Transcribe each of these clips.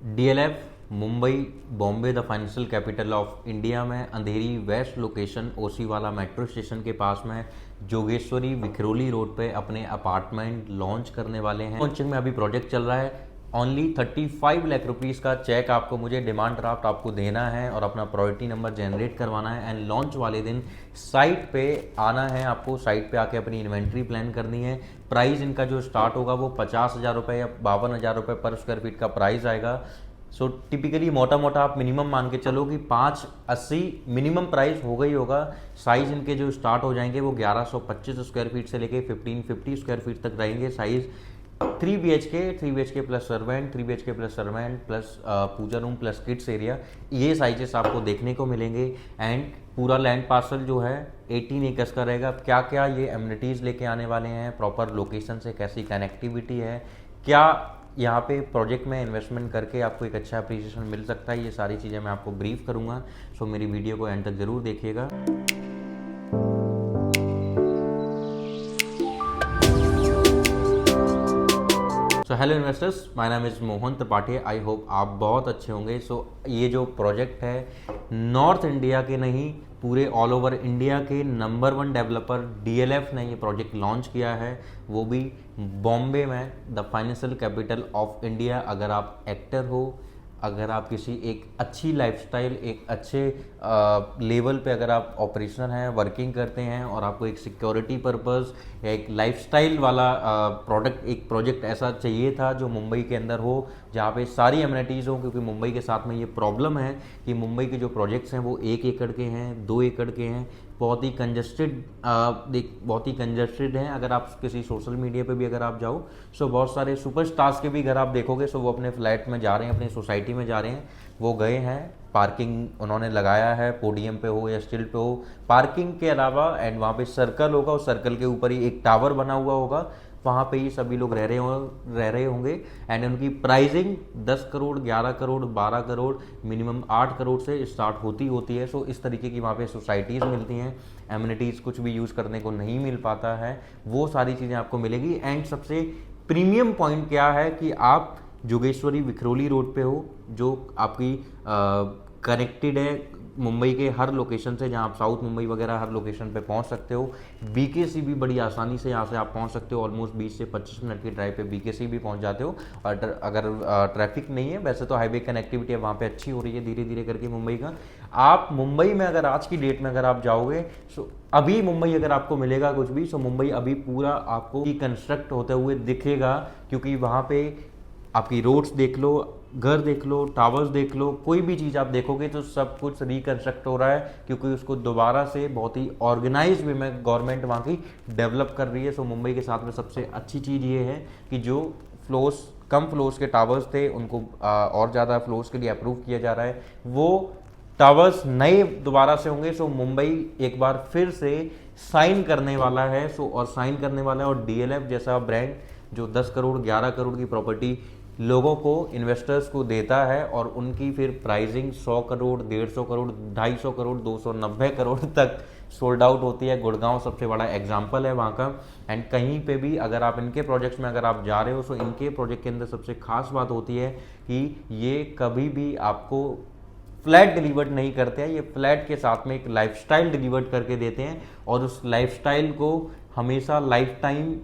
DLF Mumbai Bombay the financial capital of India में अंधेरी waste location ओसीवाला metro station के पास में Jogeshwari विखरोली road पे अपने अपार्टमेंट लॉन्च करने वाले हैं। लॉन्चिंग में अभी प्रोजेक्ट चल रहा है। ओनली 35 लाख रुपीज़ का चेक आपको मुझे डिमांड ड्राफ्ट आपको देना है और अपना प्रायोरिटी नंबर जनरेट करवाना है एंड लॉन्च वाले दिन साइट पे आना है। आपको साइट पे आके अपनी इन्वेंट्री प्लान करनी है। प्राइस इनका जो स्टार्ट होगा वो 50,000 रुपये या 52,000 रुपये पर स्क्वायर फीट का प्राइस आएगा। सो टिपिकली मोटा मोटा आप मिनिमम मान के चलो कि 580 मिनिमम प्राइस होगा ही होगा। साइज़ इनके जो स्टार्ट हो जाएंगे वो 1125 स्क्वायर फीट से लेके 1550 स्क्वायर फीट तक रहेंगे size. 3 BHK plus servant, 3 BHK plus servant plus puja room plus kids area, ये साइजेस आपको देखने को मिलेंगे। एंड पूरा लैंड पार्सल जो है 18 एकर्स का रहेगा। क्या क्या ये एमिनिटीज़ लेके आने वाले हैं, प्रॉपर लोकेशन से कैसी कनेक्टिविटी है, क्या यहाँ पे प्रोजेक्ट में इन्वेस्टमेंट करके आपको एक अच्छा अप्रिसिएशन मिल सकता है, ये सारी चीज़ें मैं आपको ब्रीफ करूँगा। सो मेरी वीडियो को एंड तक ज़रूर देखिएगा। सो हेलो इन्वेस्टर्स, माय नाम is Mohan Tripathi. I hope आप बहुत अच्छे होंगे। सो ये जो प्रोजेक्ट है नॉर्थ इंडिया के नहीं पूरे ऑल ओवर इंडिया के नंबर 1 डेवलपर डीएलएफ ने ये प्रोजेक्ट लॉन्च किया है, वो भी बॉम्बे में the financial capital of India. अगर आप एक्टर हो, अगर आप किसी एक अच्छी लाइफस्टाइल, एक अच्छे लेवल पे अगर आप ऑपरेशनल हैं, वर्किंग करते हैं और आपको एक सिक्योरिटी पर्पस या एक लाइफस्टाइल वाला प्रोजेक्ट ऐसा चाहिए था जो मुंबई के अंदर हो, जहाँ पे सारी एमिनिटीज़ हो। क्योंकि मुंबई के साथ में ये प्रॉब्लम है कि मुंबई के जो प्रोजेक्ट्स हैं वो 1 एकड़ के हैं, 2 एकड़ के हैं, बहुत ही कंजस्टेड हैं। अगर आप किसी सोशल मीडिया पे भी अगर आप जाओ, सो बहुत सारे सुपरस्टार्स के भी घर आप देखोगे, सो वो अपने फ्लैट में जा रहे हैं, अपनी सोसाइटी में जा रहे हैं, वो गए हैं, पार्किंग उन्होंने लगाया है, पोडियम पे हो या स्टिल पे हो, पार्किंग के अलावा एंड वहाँ पे सर्कल होगा, उस सर्कल के ऊपर ही एक टावर बना हुआ होगा, वहाँ पे ही सभी लोग रह रहे होंगे। एंड उनकी प्राइसिंग 10 करोड़, 11 करोड़, 12 करोड़, मिनिमम 8 करोड़ से स्टार्ट होती है। सो इस तरीके की वहाँ पे सोसाइटीज़ मिलती हैं। एमिनिटीज़ कुछ भी यूज़ करने को नहीं मिल पाता है, वो सारी चीज़ें आपको मिलेगी। एंड सबसे प्रीमियम पॉइंट क्या है कि आप जोगेश्वरी विखरोली रोड पे हो, जो आपकी कनेक्टेड है मुंबई के हर लोकेशन से, जहाँ आप साउथ मुंबई वगैरह हर लोकेशन पे पहुँच सकते हो। बीकेसी भी बड़ी आसानी से यहाँ से आप पहुँच सकते हो। ऑलमोस्ट 20 से 25 मिनट की ड्राइव पे बीकेसी भी पहुँच जाते हो। और अगर ट्रैफिक नहीं है, वैसे तो हाईवे कनेक्टिविटी वहाँ पे अच्छी हो रही है धीरे धीरे करके मुंबई का। आप मुंबई में अगर आज की डेट में अगर आप जाओगे, सो अभी मुंबई अगर आपको मिलेगा कुछ भी, सो मुंबई अभी पूरा आपको कंस्ट्रक्ट होते हुए दिखेगा। क्योंकि वहाँ पे आपकी रोड्स देख लो, घर देख लो, टावर्स देख लो, कोई भी चीज़ आप देखोगे तो सब कुछ रिकंस्ट्रक्ट हो रहा है। क्योंकि उसको दोबारा से बहुत ही ऑर्गेनाइज वे में गवर्नमेंट वहाँ की डेवलप कर रही है। सो मुंबई के साथ में सबसे अच्छी चीज़ ये है कि जो कम फ्लोर्स के टावर्स थे उनको और ज़्यादा फ्लोर्स के लिए अप्रूव किया जा रहा है। वो टावर्स नए दोबारा से होंगे। सो मुंबई एक बार फिर से साइन करने वाला है। और डीएलएफ जैसा ब्रांड जो 10 करोड़ 11 करोड़ की प्रॉपर्टी लोगों को, इन्वेस्टर्स को देता है और उनकी फिर प्राइसिंग 100 करोड़, 150 करोड़, 250 करोड़, 290 करोड़ तक सोल्ड आउट होती है। गुड़गांव सबसे बड़ा एग्जाम्पल है वहाँ का। एंड कहीं पे भी अगर आप इनके प्रोजेक्ट्स में अगर आप जा रहे हो, तो इनके प्रोजेक्ट के अंदर सबसे खास बात होती है कि ये कभी भी आपको फ्लैट डिलीवर्ड नहीं करते हैं। ये फ्लैट के साथ में एक लाइफस्टाइल डिलीवर्ड करके देते हैं और उस लाइफस्टाइल को हमेशा लाइफ टाइम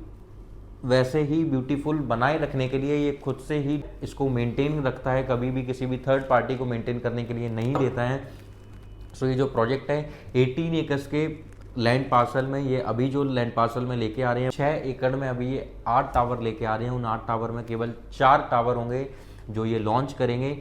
वैसे ही ब्यूटीफुल बनाए रखने के लिए ये खुद से ही इसको मेंटेन रखता है, कभी भी किसी भी थर्ड पार्टी को मेंटेन करने के लिए नहीं देता है। सो ये जो प्रोजेक्ट है 18 एकर्स के लैंड पार्सल में, ये अभी जो लैंड पार्सल में लेके आ रहे हैं 6 एकड़ में अभी ये 8 टावर लेके आ रहे हैं। उन 8 टावर में केवल 4 टावर होंगे जो ये लॉन्च करेंगे।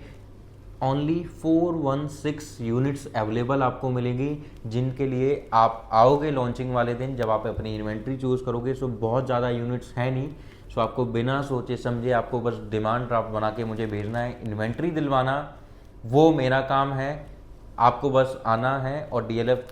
ओनली 416 यूनिट्स अवेलेबल आपको मिलेंगी, जिनके लिए आप आओगे लॉन्चिंग वाले दिन जब आप अपनी इन्वेंट्री चूज़ करोगे। सो बहुत ज़्यादा यूनिट्स है नहीं। सो आपको बिना सोचे समझे आपको बस डिमांड ड्राफ्ट बना के मुझे भेजना है, इन्वेंट्री दिलवाना वो मेरा काम है। आपको बस आना है और डीएलएफ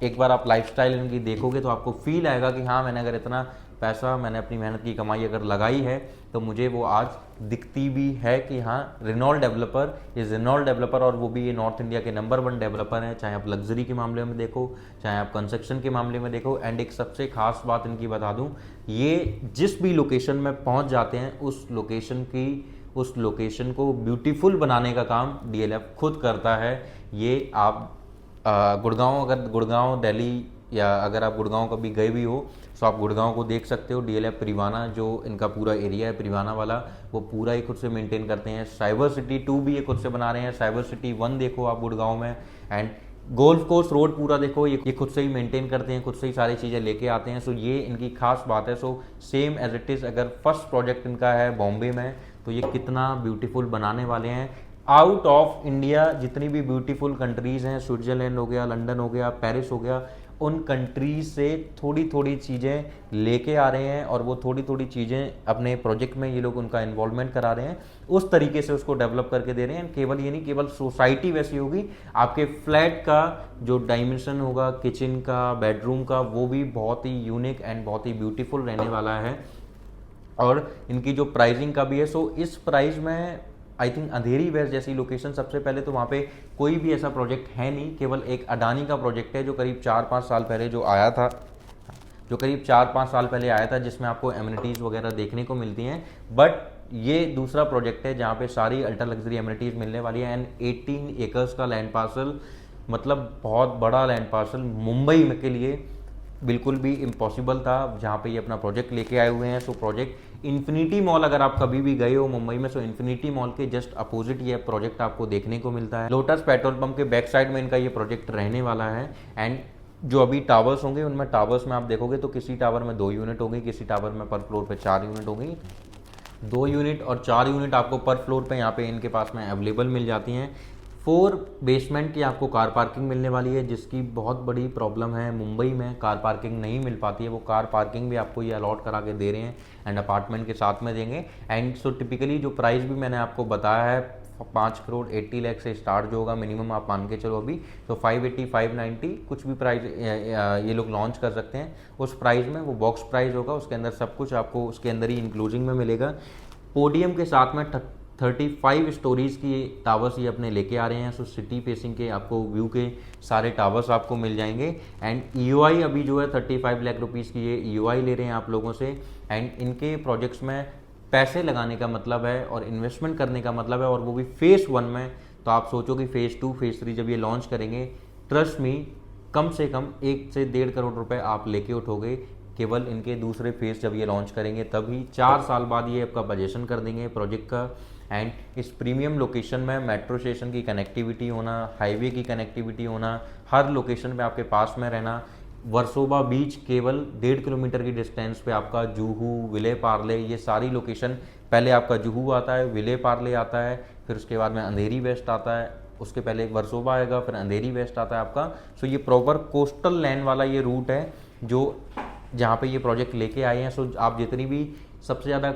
एक बार आप लाइफस्टाइल इनकी देखोगे तो आपको फील आएगा कि हाँ, मैंने अगर इतना पैसा, मैंने अपनी मेहनत की कमाई अगर लगाई है तो मुझे वो आज दिखती भी है कि हाँ, रेनॉल्ट डेवलपर और वो भी ये नॉर्थ इंडिया के नंबर 1 डेवलपर हैं। चाहे आप लग्जरी के मामले में देखो, चाहे आप कंस्ट्रक्शन के मामले में देखो। एंड एक सबसे खास बात इनकी बता दूं, ये जिस भी लोकेशन में पहुंच जाते हैं उस लोकेशन की उस लोकेशन को ब्यूटीफुल बनाने का काम डीएलएफ खुद करता है। ये आप अगर गुड़गांव दिल्ली या अगर आप गुड़गांव कभी गए भी हो तो आप गुड़गांव को देख सकते हो। डीएलएफ परिवाना जो इनका पूरा एरिया है परिवाना वाला, वो पूरा ही खुद से मेंटेन करते हैं। साइबर सिटी 2 भी ये खुद से बना रहे हैं। साइबर सिटी 1 देखो आप गुड़गांव में, एंड गोल्फ कोर्स रोड पूरा देखो, ये खुद से ही मेंटेन करते हैं, खुद से ही सारी चीज़ें लेके आते हैं। सो ये इनकी खास बात है। So same as it is अगर फर्स्ट प्रोजेक्ट इनका है बॉम्बे में, तो ये कितना ब्यूटीफुल बनाने वाले हैं। आउट ऑफ इंडिया जितनी भी ब्यूटीफुल कंट्रीज़ हैं, स्विट्जरलैंड हो गया, लंदन हो गया, पेरिस हो गया, उन कंट्रीज से थोड़ी थोड़ी चीज़ें लेके आ रहे हैं और वो थोड़ी थोड़ी चीज़ें अपने प्रोजेक्ट में ये लोग उनका इन्वॉल्वमेंट करा रहे हैं, उस तरीके से उसको डेवलप करके दे रहे हैं। केवल ये नहीं, केवल सोसाइटी वैसी होगी, आपके फ्लैट का जो डायमेंशन होगा, किचन का, बेडरूम का, वो भी बहुत ही यूनिक एंड बहुत ही ब्यूटीफुल रहने वाला है। और इनकी जो प्राइसिंग का भी है, सो इस प्राइस में आई थिंक अंधेरी वेस्ट जैसी लोकेशन, सबसे पहले तो वहाँ पे कोई भी ऐसा प्रोजेक्ट है नहीं, केवल एक अडानी का प्रोजेक्ट है जो करीब 4-5 साल पहले जो आया था, जिसमें आपको एमिनिटीज़ वगैरह देखने को मिलती हैं। बट ये दूसरा प्रोजेक्ट है जहाँ पे सारी अल्ट्रा लग्जरी एमिनिटीज़ मिलने वाली है। एंड 18 एकर्स का लैंड पार्सल, मतलब बहुत बड़ा लैंड पार्सल, मुंबई में के लिए बिल्कुल भी इम्पॉसिबल था, जहाँ पे ये अपना प्रोजेक्ट लेके आए हुए हैं। सो प्रोजेक्ट इन्फिनिटी मॉल, अगर आप कभी भी गए हो मुंबई में, सो इन्फिनिटी मॉल के जस्ट अपोजिट ये प्रोजेक्ट आपको देखने को मिलता है। लोटस पेट्रोल पंप के बैक साइड में इनका ये प्रोजेक्ट रहने वाला है। एंड जो अभी टावर्स होंगे, उनमें टावर्स में आप देखोगे तो किसी टावर में 2 यूनिट होंगी, किसी टावर में पर फ्लोर पे 4 यूनिट होंगी। 2 यूनिट और 4 यूनिट आपको पर फ्लोर पे यहाँ पे इनके पास में अवेलेबल मिल जाती हैं। 4 बेसमेंट की आपको कार पार्किंग मिलने वाली है, जिसकी बहुत बड़ी प्रॉब्लम है, मुंबई में कार पार्किंग नहीं मिल पाती है। वो कार पार्किंग भी आपको ये अलॉट करा के दे रहे हैं एंड अपार्टमेंट के साथ में देंगे। एंड सो टिपिकली जो प्राइस भी मैंने आपको बताया है, 5 करोड़ 80 लाख से स्टार्ट जो होगा मिनिमम, आप मान के चलो अभी, तो 580 590 कुछ भी प्राइस ये लोग लॉन्च कर सकते हैं। उस प्राइस में वो बॉक्स प्राइस होगा, उसके अंदर सब कुछ आपको उसके अंदर ही इंक्लूजिंग में मिलेगा। पोडियम के साथ में 35 स्टोरीज़ की टावर्स ये अपने लेके आ रहे हैं। सो सिटी फेसिंग के आपको व्यू के सारे टावर्स आपको मिल जाएंगे। एंड EOI अभी जो है 35 लाख रुपीज़ की ये EOI ले रहे हैं आप लोगों से। एंड इनके प्रोजेक्ट्स में पैसे लगाने का मतलब है और इन्वेस्टमेंट करने का मतलब है, और वो भी फेज़ 1 में। तो आप सोचो कि फेज़ 2 फेज़ 3 जब ये लॉन्च करेंगे, ट्रस्ट मी, कम से कम 1 से 1.5 करोड़ रुपए आप लेके उठोगे केवल इनके दूसरे फेज़ जब ये लॉन्च करेंगे। तभी 4 साल बाद ये आपका बजेशन कर देंगे प्रोजेक्ट का। एंड इस प्रीमियम लोकेशन में मेट्रो स्टेशन की कनेक्टिविटी होना, हाईवे की कनेक्टिविटी होना, हर लोकेशन पे आपके पास में रहना, वर्सोवा बीच केवल 1.5 किलोमीटर की डिस्टेंस पे आपका, जुहू, विले पार्ले, ये सारी लोकेशन, पहले आपका जुहू आता है, विले पार्ले आता है, फिर उसके बाद में अंधेरी वेस्ट आता है, उसके पहले वर्सोवा आएगा, फिर अंधेरी वेस्ट आता है आपका। सो ये प्रॉपर कोस्टल लैंड वाला ये रूट है जो जहाँ पे ये प्रोजेक्ट लेके आए हैं। सो आप जितनी भी सबसे ज़्यादा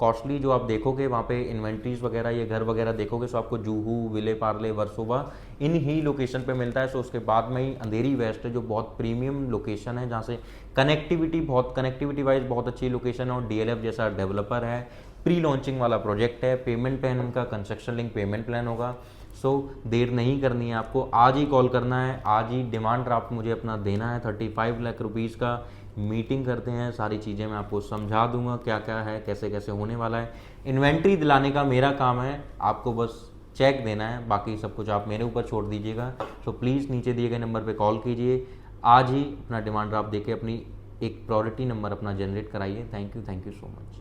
कॉस्टली जो आप देखोगे वहाँ पे इन्वेंट्रीज वगैरह, ये घर वगैरह देखोगे, सो आपको जुहू, विले पार्ले, वर्सोवा इन ही लोकेशन पे मिलता है। सो उसके बाद में ही अंधेरी वेस्ट है जो बहुत प्रीमियम लोकेशन है, जहाँ से कनेक्टिविटी वाइज बहुत अच्छी लोकेशन है, और DLF जैसा डेवलपर है, प्री लॉन्चिंग वाला प्रोजेक्ट है। पेमेंट प्लान उनका कंस्ट्रक्शन लिंक पेमेंट प्लान होगा। सो देर नहीं करनी है आपको, आज ही कॉल करना है, आज ही डिमांड ड्राफ्ट मुझे अपना देना है 35 लाख रुपीज़ का। मीटिंग करते हैं, सारी चीज़ें मैं आपको समझा दूंगा क्या क्या है, कैसे कैसे होने वाला है। इन्वेंट्री दिलाने का मेरा काम है, आपको बस चेक देना है, बाकी सब कुछ आप मेरे ऊपर छोड़ दीजिएगा। सो प्लीज़ नीचे दिए गए नंबर पे कॉल कीजिए, आज ही अपना डिमांड ड्राफ्ट देके अपनी एक प्रायोरिटी नंबर अपना जनरेट कराइए। Thank you so much.